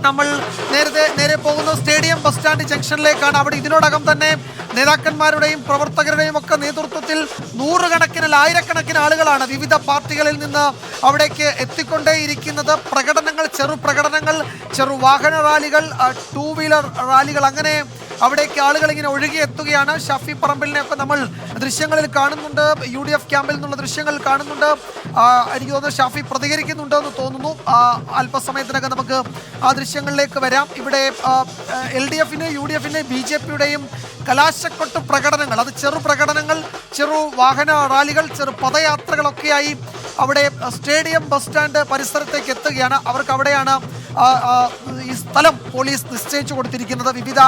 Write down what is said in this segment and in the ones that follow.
നമ്മൾ നേരെ പോകുന്ന സ്റ്റേഡിയം ബസ് സ്റ്റാൻഡ് ജംഗ്ഷനിലേക്കാണ്. അവിടെ ഇതിനോടകം തന്നെ നേതാക്കന്മാരുടെയും പ്രവർത്തകരുടെയും ഒക്കെ നേതൃത്വത്തിൽ നൂറുകണക്കിന് ആയിരക്കണക്കിന് ആളുകളാണ് വിവിധ പാർട്ടികളിൽ നിന്ന് അവിടേക്ക് എത്തിക്കൊണ്ടേയിരിക്കുന്നത്. പ്രകടനങ്ങൾ, ചെറുപ്രകടനങ്ങൾ, ചെറുവാഹന റാലികൾ, ടൂ വീലർ റാലികൾ, അങ്ങനെ അവിടേക്ക് ആളുകൾ ഇങ്ങനെ ഒഴുകിയെത്തുകയാണ്. ഷാഫി പറമ്പിലിനെയൊക്കെ നമ്മൾ ദൃശ്യങ്ങളിൽ കാണുന്നുണ്ട്, UDF ക്യാമ്പിൽ നിന്നുള്ള ദൃശ്യങ്ങൾ കാണുന്നുണ്ട്. എനിക്ക് തോന്നുന്നു ഷാഫി പ്രതികരിക്കുന്നുണ്ട് എന്ന് തോന്നുന്നു. അല്പസമയത്തിനകം നമുക്ക് ആ ദൃശ്യങ്ങളിലേക്ക് വരാം. ഇവിടെ LDF-ന്റെയും UDF-ന്റെയും BJP-യുടെയും കലാശക്കൊട്ട് പ്രകടനങ്ങൾ, അത് ചെറു പ്രകടനങ്ങൾ, ചെറു വാഹന റാലികൾ, ചെറു പദയാത്രകളൊക്കെയായി അവിടെ സ്റ്റേഡിയം ബസ് സ്റ്റാൻഡ് പരിസരത്തേക്ക് എത്തുകയാണ്. അവർക്ക് അവിടെയാണ് ഈ സ്ഥലം പോലീസ് നിശ്ചയിച്ചു കൊടുത്തിരിക്കുന്നത്. വിവിധ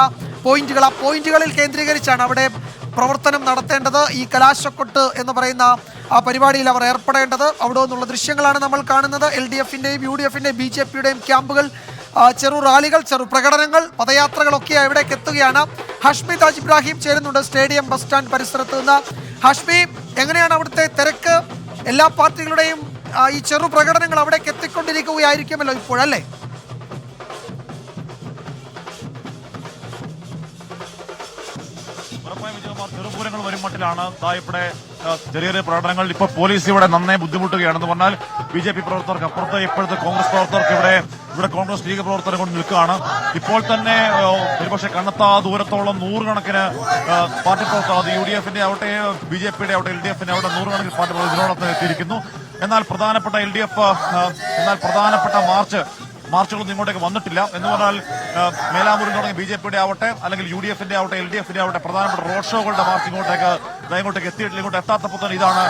പോയിന്റുകൾ, ആ പോയിന്റുകളിൽ കേന്ദ്രീകരിച്ചാണ് അവിടെ പ്രവർത്തനം നടത്തേണ്ടത്. ഈ കലാശക്കൊട്ട് എന്ന് പറയുന്ന ആ പരിപാടിയിൽ അവർ ഏർപ്പെടേണ്ടത്. അവിടെ നിന്നുള്ള ദൃശ്യങ്ങളാണ് നമ്മൾ കാണുന്നത്. LDF-ന്റെയും UDF-ന്റെയും BJP-യുടെയും ക്യാമ്പുകൾ, ചെറു റാലികൾ, ചെറു പ്രകടനങ്ങൾ, പദയാത്രകളൊക്കെ അവിടേക്ക് എത്തുകയാണ്. ഹാഷ്മി താജ് ഇബ്രാഹിം ചേരുന്നുണ്ട് സ്റ്റേഡിയം ബസ് സ്റ്റാൻഡ് പരിസരത്ത് നിന്ന്. ഹാഷ്മി, എങ്ങനെയാണ് അവിടുത്തെ തിരക്ക്? എല്ലാ പാർട്ടികളുടെയും ഈ ചെറു പ്രകടനങ്ങൾ അവിടേക്ക് എത്തിക്കൊണ്ടിരിക്കുകയായിരിക്കുമല്ലോ ഇപ്പോഴല്ലേ? ചെറുപൂരങ്ങൾ വരും മട്ടിലാണ് ഇവിടെ ചെറിയ ചെറിയ പ്രകടനങ്ങൾ. ഇപ്പൊ പോലീസ് ഇവിടെ നന്നേ ബുദ്ധിമുട്ടുകയാണെന്ന് പറഞ്ഞാൽ BJP പ്രവർത്തകർക്ക് അപ്പുറത്ത് ഇപ്പോഴത്തെ കോൺഗ്രസ് പ്രവർത്തകർക്ക് ഇവിടെ കോൺഗ്രസ് ലീഗ് പ്രവർത്തകരെ കൊണ്ട് നിൽക്കുകയാണ്. ഇപ്പോൾ തന്നെ ഒരുപക്ഷെ കണ്ണത്താ ദൂരത്തോളം നൂറുകണക്കിന് പാർട്ടി പ്രവർത്തകർ, അത് UDF-ന്റെ ആവട്ടെ, BJP-യുടെ ആവട്ടെ, LDF-ന്റെ ആവട്ടെ, നൂറുകണക്കിന് പാർട്ടി പ്രവർത്തകർ ഇതിനോടൊപ്പം എത്തിയിരിക്കുന്നു. എന്നാൽ പ്രധാനപ്പെട്ട മാർച്ചുകളൊന്നും ഇങ്ങോട്ടേക്ക് വന്നിട്ടില്ല. എന്ന് പറഞ്ഞാൽ മേലാമൂരിൽ തുടങ്ങി BJP-യുടെ ആവട്ടെ, അല്ലെങ്കിൽ UDF-ന്റെ ആവട്ടെ, LDF-ന്റെ ആവട്ടെ, പ്രധാനപ്പെട്ട റോഡ് ഷോകളുടെ മാർച്ച് ഇങ്ങോട്ടേക്ക് എത്തിയിട്ടില്ല. ഇങ്ങോട്ട് എത്താത്തപ്പോൾ തന്നെ ഇതാണ്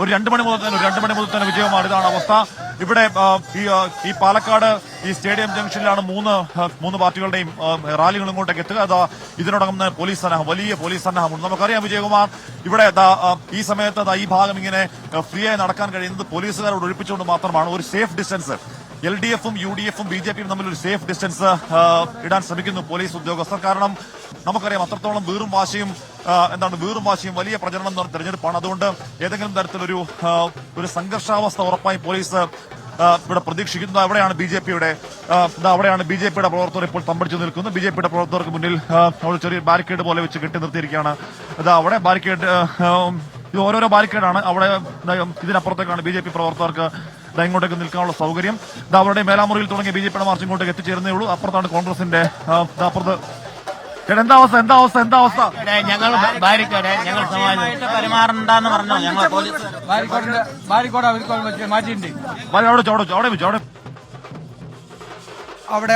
ഒരു 2 മണി മുതൽ തന്നെ വിജയമാണ്. ഇതാണ് അവസ്ഥ. ഇവിടെ ഈ പാലക്കാട് ഈ സ്റ്റേഡിയം ജംഗ്ഷനിലാണ് മൂന്ന് പാർട്ടികളുടെയും റാലികൾ ഇങ്ങോട്ടേക്ക് എത്തുക. ഇതിനോടകം പോലീസ് സന്നാഹം, വലിയ പോലീസ് സന്നാഹമുണ്ട്. നമുക്കറിയാം വിജയകുമാർ, ഇവിടെ ഈ സമയത്ത് ഈ ഭാഗം ഇങ്ങനെ ഫ്രീ ആയി നടക്കാൻ കഴിയുന്നത് പോലീസുകാരോട് ഒഴിപ്പിച്ചുകൊണ്ട് മാത്രമാണ്. ഒരു സേഫ് ഡിസ്റ്റൻസ് LDF-ഉം UDF-ഉം BJP-യും തമ്മിൽ ഒരു സേഫ് ഡിസ്റ്റൻസ് ഇടാൻ ശ്രമിക്കുന്നു പോലീസ് ഉദ്യോഗസ്ഥർ. കാരണം നമുക്കറിയാം അത്രത്തോളം വീറും വാശിയും വലിയ പ്രചരണം തെരഞ്ഞെടുപ്പാണ്. അതുകൊണ്ട് ഏതെങ്കിലും തരത്തിലൊരു സംഘർഷാവസ്ഥ ഉറപ്പായി പോലീസ് ഇവിടെ പ്രതീക്ഷിക്കുന്നത്. അവിടെയാണ് BJP-യുടെ പ്രവർത്തകർ ഇപ്പോൾ തമ്പടിച്ചു നിൽക്കുന്നത്. BJP-യുടെ പ്രവർത്തകർക്ക് മുന്നിൽ ചെറിയ ബാരിക്കേഡ് പോലെ വെച്ച് കെട്ടി നിർത്തിയിരിക്കുകയാണ്. അവിടെ ബാരിക്കേഡ്, ഇത് ഓരോരോ ബാരിക്കേഡാണ്. അവിടെ ഇതിനപ്പുറത്തേക്കാണ് BJP പ്രവർത്തകർക്ക് ഇങ്ങോട്ടേക്ക് നിൽക്കാനുള്ള സൗകര്യം. അവരുടെ മേലാമുറിയിൽ തുടങ്ങിയ BJP-യുടെ മാർച്ച് ഇങ്ങോട്ടേക്ക് എത്തിച്ചേരുന്നേ ഉള്ളൂ. അപ്പുറത്താണ് കോൺഗ്രസിന്റെ. അപ്പുറത്ത് എന്താ അവസ്ഥ? ഞങ്ങൾ പെരുമാറണ്ടെന്ന് പറഞ്ഞു. ഞങ്ങൾ അവിടെ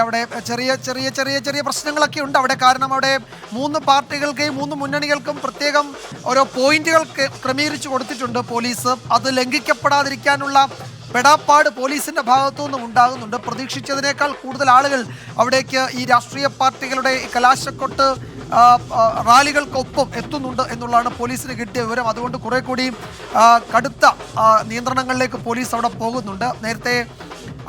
ചെറിയ പ്രശ്നങ്ങളൊക്കെ ഉണ്ട് അവിടെ. കാരണം അവിടെ 3 പാർട്ടികൾക്കും 3 മുന്നണികൾക്കും പ്രത്യേകം ഓരോ പോയിന്റുകൾ ക്രമീകരിച്ചു കൊടുത്തിട്ടുണ്ട് പോലീസ്. അത് ലംഘിക്കപ്പെടാതിരിക്കാനുള്ള പെടാപ്പാട് പോലീസിന്റെ ഭാഗത്തു നിന്നും ഉണ്ടാകുന്നുണ്ട്. പ്രതീക്ഷിച്ചതിനേക്കാൾ കൂടുതൽ ആളുകൾ അവിടേക്ക് ഈ രാഷ്ട്രീയ പാർട്ടികളുടെ കലാശക്കൊട്ട് റാലികൾക്കൊപ്പം എത്തുന്നുണ്ട് എന്നുള്ളതാണ് പോലീസിന് കിട്ടിയ വിവരം. അതുകൊണ്ട് കുറെ കൂടി കടുത്ത നിയന്ത്രണങ്ങളിലേക്ക് പോലീസ് അവിടെ പോകുന്നുണ്ട്. നേരത്തെ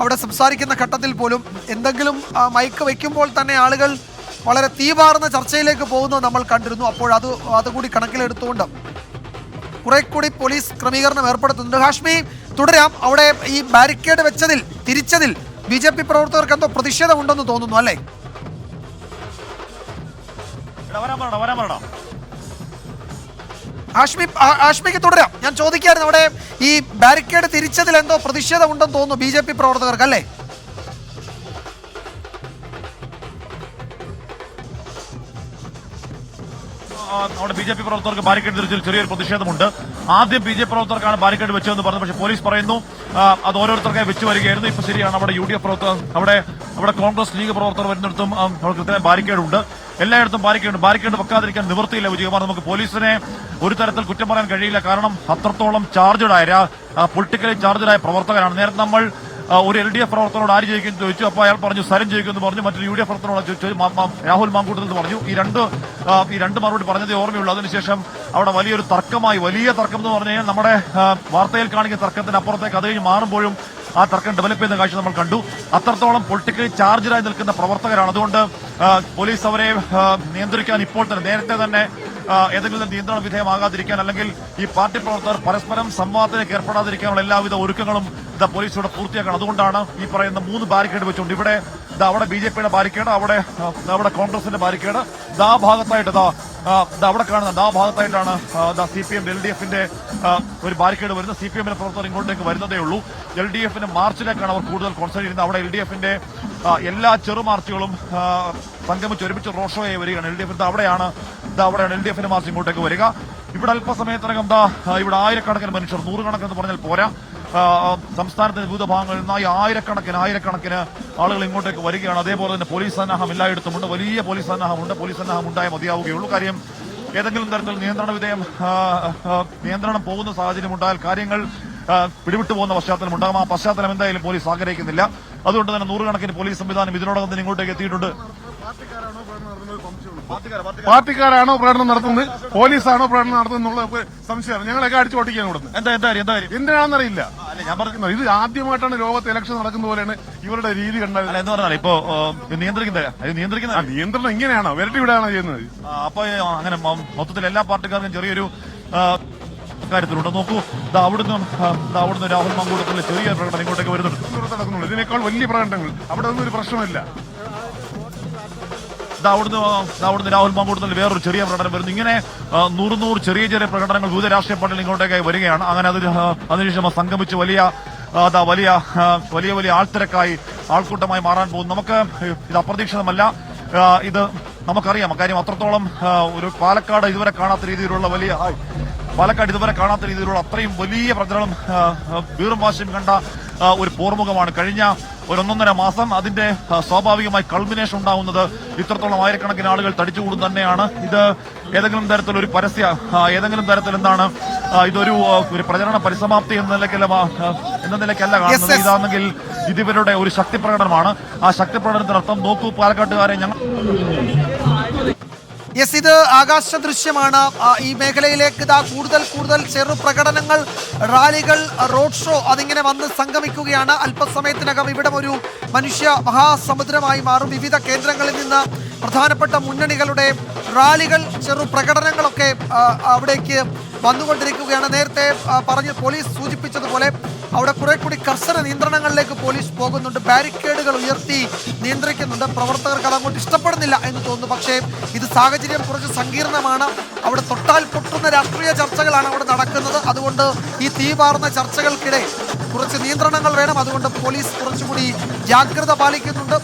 അവിടെ സംസാരിക്കുന്ന ഘട്ടത്തിൽ പോലും എന്തെങ്കിലും മൈക്ക് വയ്ക്കുമ്പോൾ തന്നെ ആളുകൾ വളരെ തീവാർന്ന ചർച്ചയിലേക്ക് പോകുന്നത് നമ്മൾ കണ്ടിരുന്നു. അപ്പോൾ അതുകൂടി കണക്കിലെടുത്തുകൊണ്ട് കുറെ കൂടി പോലീസ് ക്രമീകരണം ഏർപ്പെടുത്തുന്നുണ്ട്. ഹാഷ്മി, തുടരാം. അവിടെ ഈ ബാരിക്കേഡ് തിരിച്ചതിൽ BJP പ്രവർത്തകർക്ക് എന്തോ പ്രതിഷേധമുണ്ടെന്ന് തോന്നുന്നു അല്ലേ? ഹാഷ്മിക്ക് തുടരാം. ഞാൻ ചോദിക്കായിരുന്നു, അവിടെ ഈ ബാരിക്കേഡ് തിരിച്ചതിൽ എന്തോ പ്രതിഷേധമുണ്ടെന്ന് തോന്നുന്നു BJP പ്രവർത്തകർക്ക് അല്ലേ? അവിടെ BJP പ്രവർത്തകർക്ക് ബാരിക്കേഡ് തിരിച്ചതിൽ ചെറിയൊരു പ്രതിഷേധമുണ്ട്. ആദ്യം BJP പ്രവർത്തകർക്കാണ് ബാരിക്കേഡ് വെച്ചതെന്ന് പറഞ്ഞു. പക്ഷേ പോലീസ് പറയുന്നു അത് ഓരോരുത്തർക്കായി വെച്ച് വരികയായിരുന്നു. ഇപ്പൊ ശരിയാണ്, അവിടെ UDF പ്രവർത്തകർ, അവിടെ കോൺഗ്രസ് ലീഗ് പ്രവർത്തകർ വരുന്നിടത്തും അവിടെ കൃത്യമായ ബാരിക്കേഡ് ഉണ്ട്. എല്ലായിടത്തും ബാരിക്കേഡ് വെക്കാതിരിക്കാൻ നിവൃത്തിയില്ല വിജയകുമാർ. നമുക്ക് പോലീസിനെ ഒരു തരത്തിൽ കുറ്റം പറയാൻ കഴിയില്ല. കാരണം അത്രത്തോളം പൊളിറ്റിക്കലി ചാർജഡായ പ്രവർത്തകരാണ്. നേരത്തെ നമ്മൾ ഒരു LDF പ്രവർത്തകരോട് ആര് ജയിക്കും ചോദിച്ചു. അപ്പോൾ അയാൾ പറഞ്ഞു സരൺ ജയിക്കുമെന്ന് പറഞ്ഞു. മറ്റൊരു UDF പ്രവർത്തകരോട് ചോദിച്ചു രാഹുൽ മാങ്കൂട്ടത്തിൽ പറഞ്ഞു. ഈ രണ്ട് മറുപടി പറഞ്ഞതേ ഓർമ്മയുള്ളൂ. അതിനുശേഷം അവിടെ വലിയ തർക്കം എന്ന് പറഞ്ഞു കഴിഞ്ഞാൽ നമ്മുടെ വാർത്തയിൽ കാണിക്കുന്ന തർക്കത്തിന് അപ്പുറത്തേക്ക് അത് കഴിഞ്ഞ് മാറുമ്പോഴും ആ തർക്കം ഡെവലപ്പ് ചെയ്യുന്ന കാഴ്ച നമ്മൾ കണ്ടു. അത്രത്തോളം പൊളിറ്റിക്കലി ചാർജറായി നിൽക്കുന്ന പ്രവർത്തകരാണ്. അതുകൊണ്ട് പോലീസ് അവരെ നിയന്ത്രിക്കാൻ ഇപ്പോൾ തന്നെ നേരത്തെ തന്നെ ഏതെങ്കിലും നിയന്ത്രണ വിധേയമാകാതിരിക്കാൻ അല്ലെങ്കിൽ ഈ പാർട്ടി പ്രവർത്തകർ പരസ്പരം സംവാദത്തിലേക്ക് ഏർപ്പെടാതിരിക്കാനുള്ള എല്ലാവിധ ഒരുക്കങ്ങളും പോലീസ് ഇവിടെ പൂർത്തിയാക്കണം. അതുകൊണ്ടാണ് ഈ പറയുന്ന 3 ബാരിക്കേഡ് വെച്ചുകൊണ്ട് ഇവിടെ അവിടെ BJP-യുടെ ബാരിക്കേഡ്, അവിടെ കോൺഗ്രസിന്റെ ബാരിക്കേഡ്, ആ ഭാഗത്തായിട്ട് അവിടെ കാണുന്ന ആ ഭാഗത്തായിട്ടാണ് CPM LDF-ന്റെ ഒരു ബാരിക്കേഡ് വരുന്നത്. CPM-ന്റെ പ്രവർത്തകർ ഇങ്ങോട്ടേക്ക് വരുന്നതേ ഉള്ളൂ. LDF-ന്റെ മാർച്ചിലേക്കാണ് അവർ കൂടുതൽ കോൺസെൻട്രേറ്റ് ചെയ്യുന്നത്. അവിടെ LDF-ന്റെ എല്ലാ ചെറു മാർച്ചുകളും സംഗമിച്ച് ഒരുമിച്ച് റോഡ് ഷോ ആയി വരികയാണ്. അവിടെയാണ് LDF-ന്റെ മാർച്ച് ഇങ്ങോട്ടേക്ക് വരിക. ഇവിടെ അല്പസമയത്തിനകം ഇവിടെ ആയിരക്കണക്കിന് മനുഷ്യർ, 100 കണക്കെന്ന് പറഞ്ഞാൽ പോരാ, സംസ്ഥാനത്തിന്റെ വിവിധ ഭാഗങ്ങളിൽ നിന്നായി ആയിരക്കണക്കിന് ആളുകൾ ഇങ്ങോട്ടേക്ക് വരികയാണ്. അതേപോലെ തന്നെ പോലീസ് സന്നാഹം എല്ലായിടത്തുമുണ്ട്. വലിയ പോലീസ് സന്നാഹം ഉണ്ടായേ മതിയാവുകയുള്ളൂ. കാര്യം ഏതെങ്കിലും തരത്തിൽ നിയന്ത്രണം പോകുന്ന സാഹചര്യം ഉണ്ടായാൽ കാര്യങ്ങൾ പിടിവിട്ടു പോകുന്ന പശ്ചാത്തലം ഉണ്ടാകും. ആ പശ്ചാത്തലം എന്തായാലും പോലീസ് ആഗ്രഹിക്കുന്നില്ല. അതുകൊണ്ട് തന്നെ 100 കണക്കിന് പോലീസ് സംവിധാനം ഇതിനോടകം തന്നെ ഇങ്ങോട്ടേക്ക് എത്തിയിട്ടുണ്ട്. പാർട്ടിക്കാരാണോ പ്രകടനം നടത്തുന്നത്, പോലീസാണോ പ്രകടനം നടത്തുന്നത് സംശയമാണ്. ഞങ്ങളൊക്കെ അടിച്ചു ഓട്ടിക്കാൻ കൊടുക്കുന്നത് എന്തിനാണെന്നറിയില്ല. ഞാൻ പറയുന്നത് ഇത് ആദ്യമായിട്ടാണ് ലോകത്ത് ഇലക്ഷൻ നടക്കുന്ന പോലെയാണ് ഇവരുടെ രീതി കണ്ടത്. എന്ന് പറഞ്ഞാൽ ഇപ്പോ നിയന്ത്രണം ഇങ്ങനെയാണോ വിരട്ടി വിടാണോ ചെയ്യുന്നത്? അപ്പൊ അങ്ങനെ മൊത്തത്തിൽ എല്ലാ പാർട്ടിക്കാർക്കും ചെറിയൊരു കാര്യത്തിലുണ്ട്. നോക്കൂ, അവിടുന്ന് രാഹുൽ മാങ്കൂട്ടത്തിലെ ചെറിയ പ്രകടനം ഇങ്ങോട്ടേക്ക് വരുന്നുണ്ട്. ഇതിനേക്കാൾ വലിയ പ്രകടനങ്ങൾ അവിടെ ഒന്നും ഒരു പ്രശ്നമില്ല. അവിടുന്ന് രാഹുൽ മാങ്കൂട്ടത്തിൽ വേറൊരു ചെറിയ പ്രകടനം വരുന്നു. ഇങ്ങനെ 100 ചെറിയ പ്രകടനങ്ങൾ വിവിധ രാഷ്ട്രീയ പാർട്ടികൾ ഇങ്ങോട്ടേക്കായി വരികയാണ്. അങ്ങനെ അതിനുശേഷം സംഗമിച്ച് വലിയ ആൾത്തിരക്കായി ആൾക്കൂട്ടമായി മാറാൻ പോകുന്നു. നമുക്ക് ഇത് അപ്രതീക്ഷിതമല്ല. ഇത് നമുക്കറിയാം. കാര്യം അത്രത്തോളം ഒരു പാലക്കാട് ഇതുവരെ കാണാത്ത രീതിയിലുള്ള അത്രയും വലിയ പ്രചരണം വീറും വാശിയും കണ്ട ഒരു പോർമുഖമാണ് കഴിഞ്ഞ 1.5 മാസം. അതിന്റെ സ്വാഭാവികമായി കൾമിനേഷൻ ഉണ്ടാവുന്നത് ഇത്രത്തോളം ആയിരക്കണക്കിന് ആളുകൾ തടിച്ചുകൂടും തന്നെയാണ്. ഇത് ഏതെങ്കിലും തരത്തിലൊരു ഏതെങ്കിലും തരത്തിൽ എന്താണ് ഇതൊരു പ്രചരണ പരിസമാപ്തി എന്ന നിലയ്ക്കല്ല കാണുന്നത്. ഇതാണെങ്കിൽ ഇതിവരുടെ ഒരു ശക്തി പ്രകടനമാണ്. ആ ശക്തി പ്രകടനത്തിനർത്ഥം നോക്കൂ പാലക്കാട്ടുകാരെ ഞങ്ങൾ ഇത് ആകാശ ദൃശ്യമാണ്. ഈ മേഖലയിലേക്ക് കൂടുതൽ ചെറു പ്രകടനങ്ങൾ, റാലികൾ, റോഡ് ഷോ അതിങ്ങനെ വന്ന് സംഗമിക്കുകയാണ്. അല്പസമയത്തിനകം ഇവിടെ ഒരു മനുഷ്യ മഹാസമുദ്രമായി മാറും. വിവിധ കേന്ദ്രങ്ങളിൽ നിന്ന് പ്രധാനപ്പെട്ട മുന്നണികളുടെ റാലികൾ, ചെറു പ്രകടനങ്ങളൊക്കെ അവിടേക്ക് വന്നുകൊണ്ടിരിക്കുകയാണ്. നേരത്തെ പോലീസ് സൂചിപ്പിച്ചതുപോലെ അവിടെ കുറെ കൂടി കർശന നിയന്ത്രണങ്ങളിലേക്ക് പോലീസ് പോകുന്നുണ്ട്. ബാരിക്കേഡുകൾ ഉയർത്തി നിയന്ത്രിക്കുന്നുണ്ട്. പ്രവർത്തകർക്ക് അതങ്ങോട്ട് ഇഷ്ടപ്പെടുന്നില്ല എന്ന് തോന്നുന്നു. പക്ഷേ ഇത് സാഹചര്യം കുറച്ച് സങ്കീർണമാണ്. അവിടെ തൊട്ടാൽ പൊട്ടുന്ന രാഷ്ട്രീയ ചർച്ചകളാണ് അവിടെ നടക്കുന്നത്. അതുകൊണ്ട് ഈ തീപാർന്ന ചർച്ചകൾക്കിടെ കുറച്ച് നിയന്ത്രണങ്ങൾ വേണം. അതുകൊണ്ട് പോലീസ് കുറച്ചുകൂടി ജാഗ്രത പാലിക്കുന്നുണ്ട്.